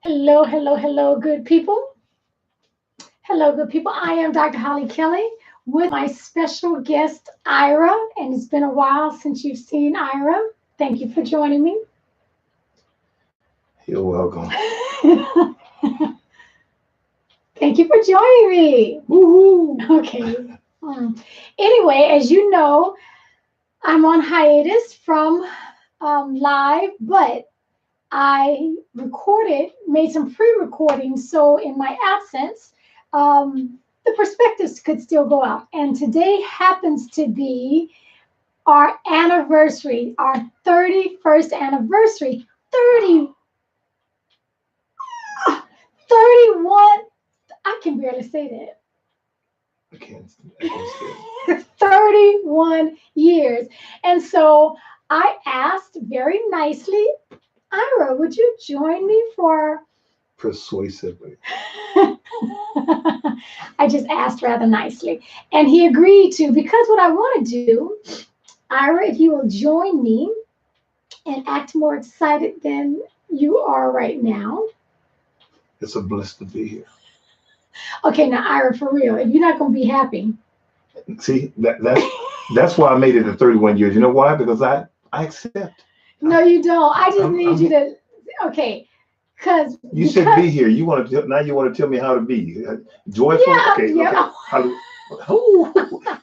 Hello, hello, hello, good people. Hello, good people. I am Dr. Hollie Kelly with my special guest, Ira. And it's been a while since you've seen Ira. Thank you for joining me. You're welcome. Thank you for joining me. Woohoo! Okay. Anyway, as you know, I'm on hiatus from live, but I made some pre-recordings, so in my absence, the perspectives could still go out. And today happens to be our anniversary, our 31st anniversary. 30, 31, I can barely say that. I can't. I can't say it. 31 years. And so I asked very nicely, Ira, would you join me for Persuasively. I just asked rather nicely. And he agreed to, because what I want to do, Ira, if you will join me and act more excited than you are right now. It's a bliss to be here. Okay, now, Ira, for real, if you're not going to be happy. See, that's why I made it to 31 years. You know why? Because I accept. No, you don't. I just need I'm you to, okay, you said be here. You want to now you want to tell me how to be joyful? yeah, Okay, okay.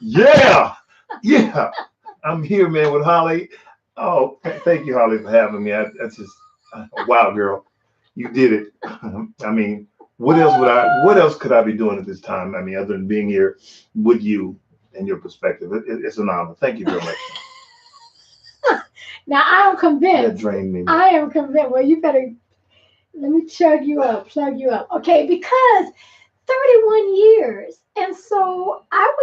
yeah. Yeah, yeah. I'm here, man, with Holly. Oh, thank you, Holly, for having me. That's just wow, girl. You did it. I mean, what else could I be doing at this time? I mean, other than being here with you and your perspective. It's an honor. Thank you very much. Now, I am That convinced. drained me, man. I am convinced. Well, you better let me plug you up. Okay, because 31 years. And so I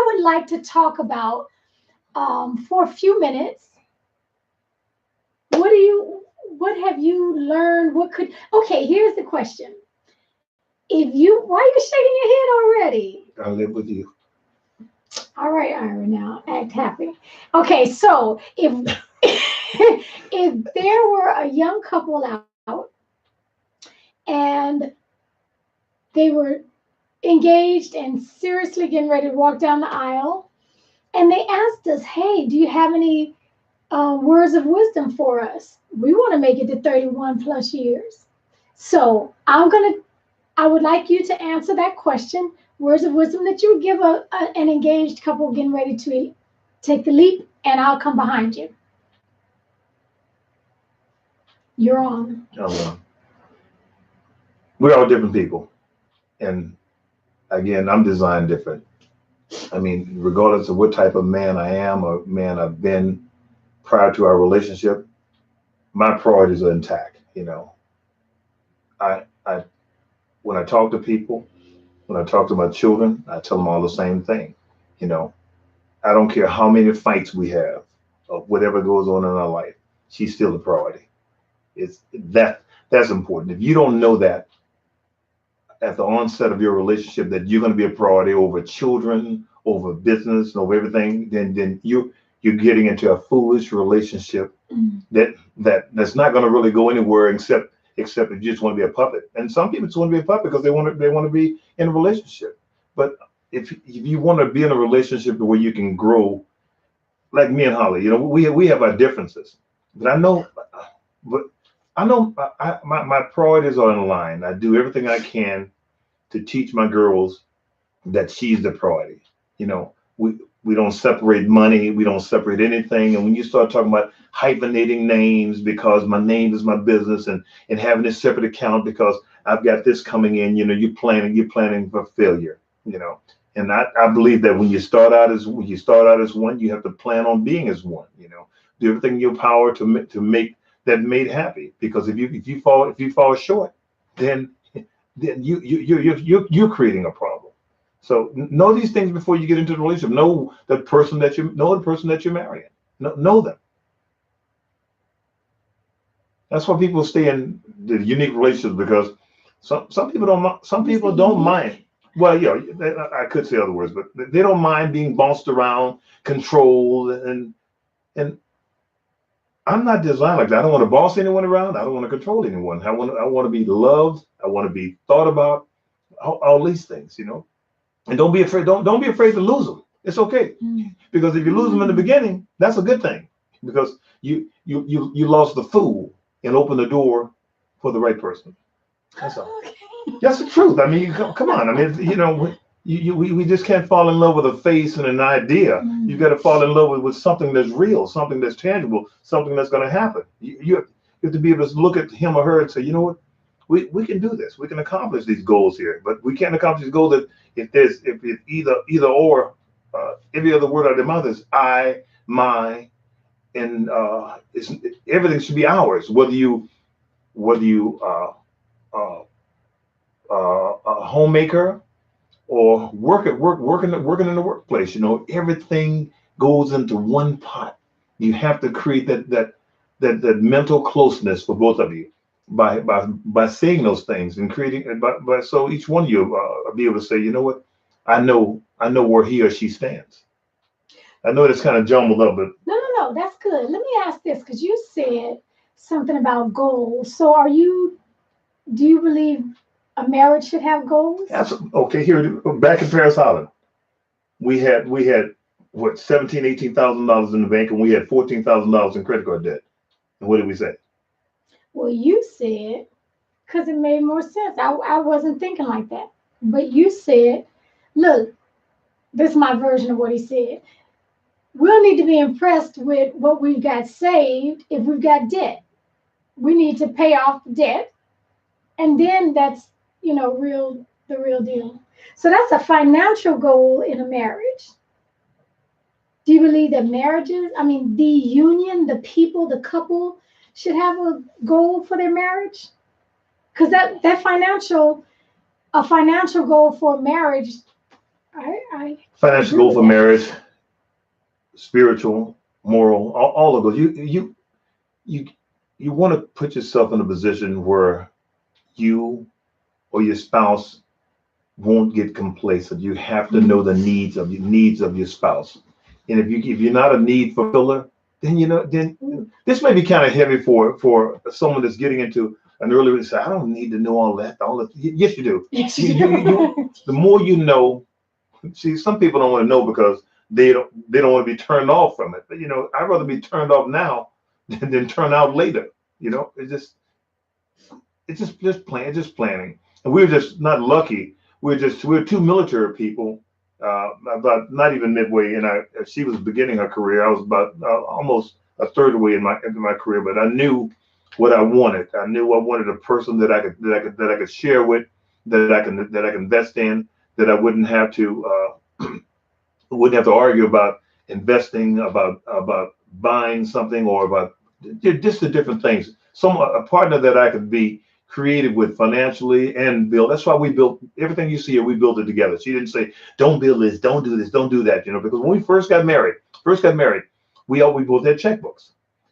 would like to talk about for a few minutes, what do you what have you learned? What could okay, here's the question. If you why are you shaking your head already? I live with you. All right, Ira, now act happy. Okay, so if if there were a young couple out and they were engaged and seriously getting ready to walk down the aisle, and they asked us, "Hey, do you have any words of wisdom for us? We want to make it to 31 plus years." So I would like you to answer that question. Words of wisdom that you would give an engaged couple getting ready to take the leap, and I'll come behind you. You're on. Um, we're all different people, and again, I'm designed different. I mean, regardless of what type of man I am or man I've been prior to our relationship, my priorities are intact. I when I talk to people, when I talk to my children, I tell them all the same thing. You know, I don't care how many fights we have or whatever goes on in our life, she's still a priority. It's that's important. If you don't know that at the onset of your relationship that you're going to be a priority over children, over business, and over everything, then you're getting into a foolish relationship Mm. that's not going to really go anywhere except if you just want to be a puppet. And some people just want to be a puppet because they want to be in a relationship. But if you want to be in a relationship where you can grow, like me and Holly, we have our differences, but but I know my priorities are in line. I do everything I can to teach my girls that she's the priority. You know, we don't separate money, we don't separate anything. And when you start talking about hyphenating names because my name is my business and having a separate account because I've got this coming in, you're planning for failure, And I believe that when you start out as one, you have to plan on being as one, do everything in your power to make that mate happy. Because if you fall short, then you're creating a problem. So know these things before you get into the relationship. Know the person that you're marrying. Know them. That's why people stay in the unique relationships because some You say people don't unique? mind. Well, I could say other words, but they don't mind being bounced around, controlled, and I'm not designed like that. I don't want to boss anyone around. I don't want to control anyone. I want to be loved. I want to be thought about. All these things, And don't be afraid. Don't be afraid to lose them. It's okay, because if you lose them in the beginning, that's a good thing, because you lost the fool and opened the door for the right person. That's all. Okay. That's the truth. I mean, come on. I mean, we just can't fall in love with a face and an idea. You got to fall in love with something that's real, something that's tangible, something that's going to happen. You have to be able to look at him or her and say, you know what, we can do this. We can accomplish these goals here, but we can't accomplish these goals if it's either or. Every other word out of their mouth is I, my, and everything should be ours. Whether you uh, a homemaker or working in the workplace, everything goes into one pot. You have to create that mental closeness for both of you by saying those things and creating, but so each one of you be able to say, you know what, I know where he or she stands. I know it's kind of jumbled up, but No, that's good. Let me ask this, because you said something about goals. So do you believe a marriage should have goals? that's okay. Here, back in Paris, Holland, we had what, 18,000 dollars in the bank, and we had $14,000 in credit card debt. And what did we say? Well, you said, because it made more sense. I wasn't thinking like that. But you said, look, this is my version of what he said. We'll need to be impressed with what we've got saved if we've got debt. We need to pay off the debt, and then that's, the real deal. So that's a financial goal in a marriage. Do you believe that the union, the people, the couple should have a goal for their marriage? Because a financial goal for marriage, I Financial agree goal with for that. marriage, spiritual, moral, all of those. You you want to put yourself in a position where you or your spouse won't get complacent. You have to know the needs of your spouse. And if you're not a need fulfiller, then this may be kind of heavy for someone that's getting into an early say, I don't need to know all that. Yes, you do. Yes, The more you know. See, some people don't want to know because they don't want to be turned off from it. But I'd rather be turned off now than turn out later. It's just planning. And we're just not lucky. We're two military people. About not even midway in she was beginning her career. I was about almost a third way into my career, but I knew what I wanted. I knew I wanted a person that I could share with, that I can invest in, that I wouldn't have to argue about investing, about buying something, or about just the different things. A partner that I could be creative with financially and build. That's why we built everything you see here. We built it together. She didn't say, "Don't build this, don't do this, don't do that." Because when we first got married, we both had checkbooks,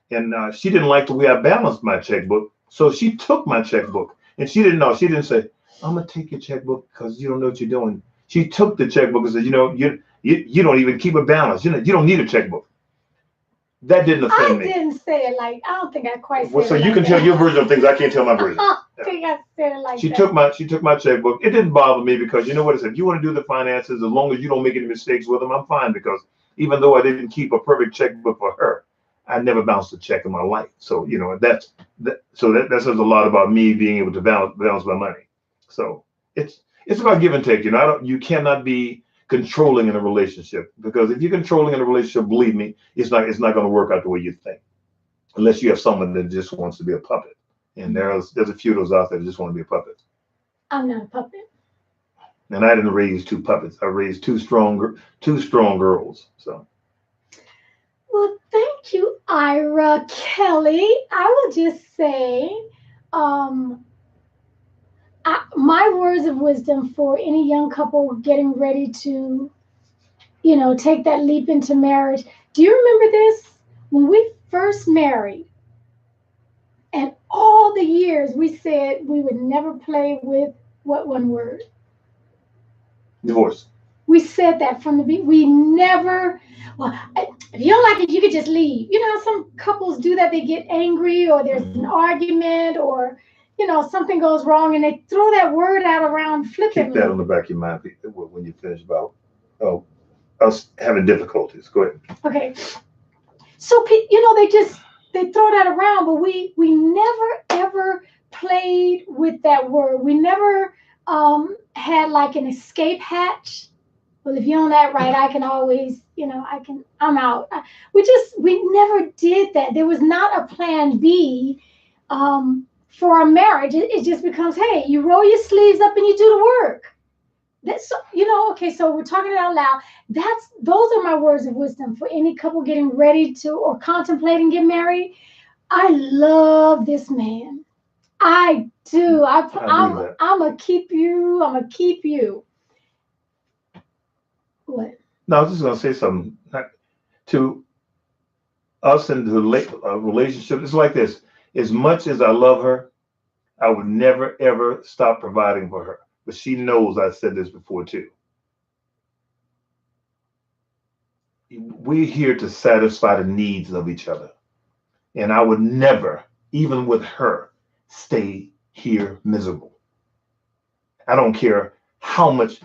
and she didn't like the way I balanced my checkbook, so she took my checkbook, and she didn't know. She didn't say, "I'm gonna take your checkbook because you don't know what you're doing." She took the checkbook and said, you don't even keep a balance. You don't need a checkbook. That didn't offend I me. didn't say it like, I don't think I quite Well, said so it you like can tell that. your version of things. I can't tell my version. I don't Yeah. think I said it like She that. took my checkbook. It didn't bother me because you know what I said. If you want to do the finances, as long as you don't make any mistakes with them, I'm fine. Because even though I didn't keep a perfect checkbook for her, I never bounced a check in my life. So that says a lot about me being able to balance my money. So it's about give and take. You cannot be controlling in a relationship, because if you're controlling in a relationship, believe me, it's not going to work out the way you think, unless you have someone that just wants to be a puppet. And there's a few of those out there that just want to be a puppet. I'm not a puppet. And I didn't raise two puppets. I raised two strong girls. So Well, thank you, Ira Kelly. I will just say, um, my words of wisdom for any young couple getting ready to, take that leap into marriage. Do you remember this? When we first married, and all the years we said we would never play with what one word? divorce. We said that from the beginning. We never, well, if you don't like it, you could just leave. You know, some couples do that. They get angry, or there's an argument, or, you know, something goes wrong, and they throw that word out around flippantly. Keep that on the back of your mind when you finish about us having difficulties. Go ahead. Okay. So, you know, they throw that around, but we never ever played with that word. We never had like an escape hatch. Well, if you don't act right, I can always, you know, I'm out. We never did that. There was not a plan B for a marriage. It just becomes, hey, you roll your sleeves up and you do the work. That's, you know, okay, so we're talking it out loud. Those are my words of wisdom for any couple getting ready to or contemplating getting married. I love this man. I do. I'm gonna keep you. I'm gonna keep you. What? No, I was just gonna say something to us in the relationship. It's like this. As much as I love her, I would never ever stop providing for her. But she knows I said this before too. We're here to satisfy the needs of each other. And I would never, even with her, stay here miserable. I don't care how much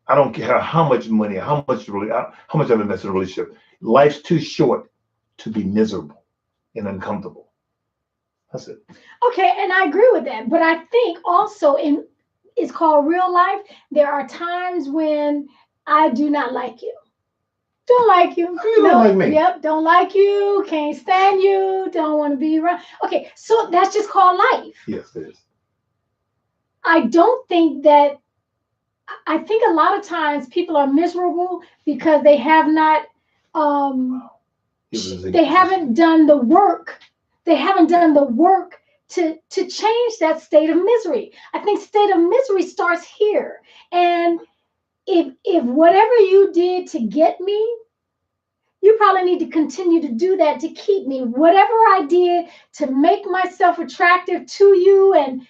money, how much I've invested in a relationship. Life's too short to be miserable and uncomfortable. That's it. Okay, and I agree with that. But I think also it's called real life. There are times when I do not like you. Don't like you. You don't like me. Yep, don't like you. Can't stand you. Don't want to be around. Okay, so that's just called life. Yes, it is. I don't think that. I think a lot of times people are miserable because they have not. They haven't done the work. They haven't done the work to change that state of misery. I think state of misery starts here. And if whatever you did to get me, you probably need to continue to do that to keep me. Whatever I did to make myself attractive to you and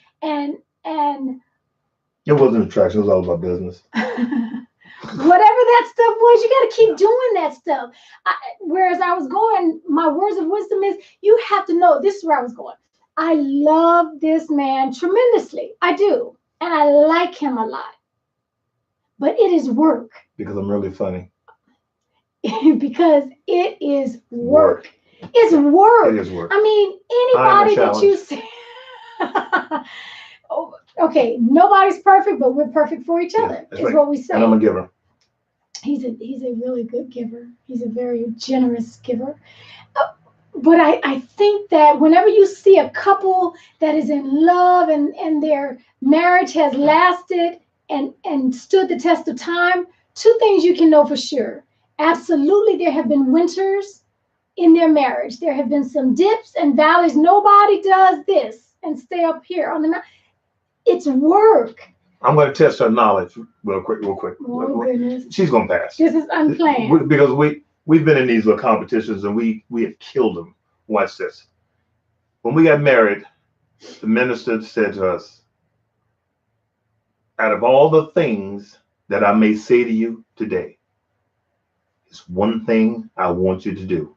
it wasn't attraction, it was all about business. Whatever that stuff was, you got to keep doing that stuff. Whereas I was going, my words of wisdom is you have to know, this is where I was going. I love this man tremendously. I do. And I like him a lot. But it is work. Because I'm really funny. Because it is work. It's work. It is work. I mean, anybody that you see. Okay, nobody's perfect, but we're perfect for each other. Is right. What we say. And I'm a giver. He's a really good giver. He's a very generous giver. But I think that whenever you see a couple that is in love and their marriage has lasted and stood the test of time, two things you can know for sure. Absolutely, there have been winters in their marriage. There have been some dips and valleys. Nobody does this and stay up here on the mountain. It's work. I'm going to test her knowledge real quick. Oh, goodness. She's going to pass. This is unplanned. Because we've been in these little competitions and we have killed them. Watch this. When we got married, the minister said to us, out of all the things that I may say to you today, it's one thing I want you to do.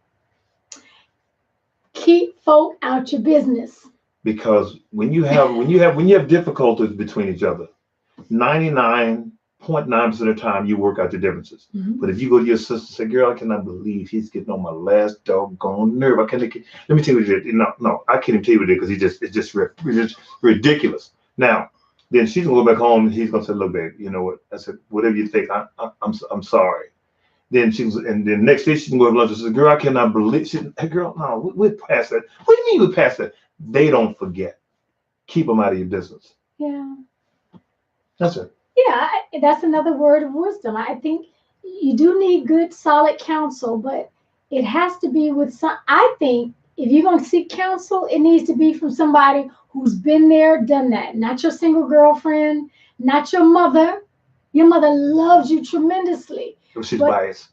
Keep folk out your business. Because when you have difficulties between each other, 99.9% of the time you work out the differences. Mm-hmm. But if you go to your sister and say, "Girl, I cannot believe he's getting on my last doggone nerve. Let me tell you what he did." No, I can't even tell you what he did because it's just ridiculous. Now, then she's gonna go back home and he's gonna say, "Look, babe, you know what?" I said, "Whatever you think, I'm sorry." Then then next day she can go to lunch and say, "Girl, I cannot believe." Hey, girl, no, we're past that. What do you mean we're past that? They don't forget. Keep them out of your business. Yeah. That's it. Yeah, that's another word of wisdom. I think you do need good, solid counsel, but it has to be with some. I think if you're going to seek counsel, it needs to be from somebody who's been there, done that. Not your single girlfriend, not your mother. Your mother loves you tremendously. She's biased.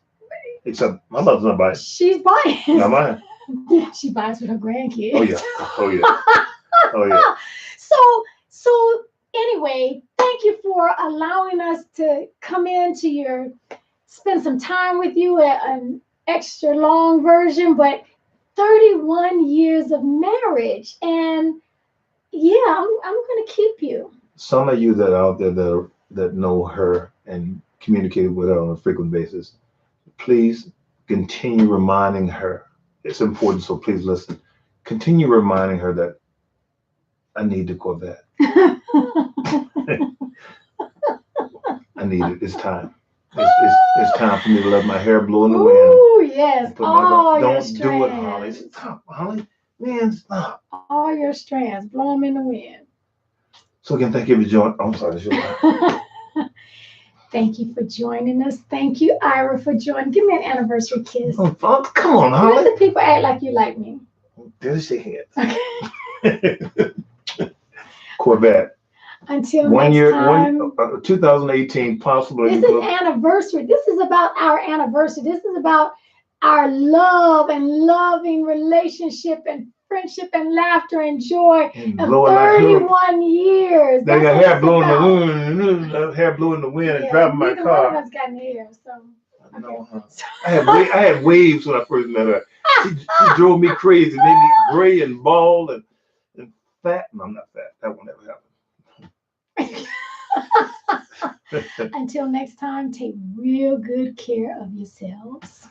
Except my mother's not biased. She's biased. Not mine. She biased with her grandkids. Oh yeah. Oh yeah. Oh yeah. So anyway, thank thank you for allowing us to come into spend some time with you at an extra long version, but 31 years of marriage. And yeah, I'm going to keep you. Some of you that are out there that know her and communicate with her on a frequent basis, please continue reminding her. It's important, so please listen. Continue reminding her that I need the Corvette. I need it. It's time. It's time for me to let my hair blow in the wind. Oh yes, all your Don't strands. do it, Holly. Stop, Holly. Man, stop. All your strands, blow them in the wind. So again, thank you for joining. I'm sorry, Thank you for joining us. Thank you, Ira, for joining. Give me an anniversary kiss. Oh, come on, Holly. Let the people act like you like me. There's your hands. Okay. Corvette. Until next time. 2018, possibly. This is anniversary. This is about our anniversary. This is about our love and loving relationship and friendship and laughter and joy of 31 years. They got hair blowing the wind and driving my car. One of us got hair, so. No, I had waves when I first met her. She drove me crazy, made me gray and bald and fat. No, I'm not fat. That will never happen. Until next time, take real good care of yourselves.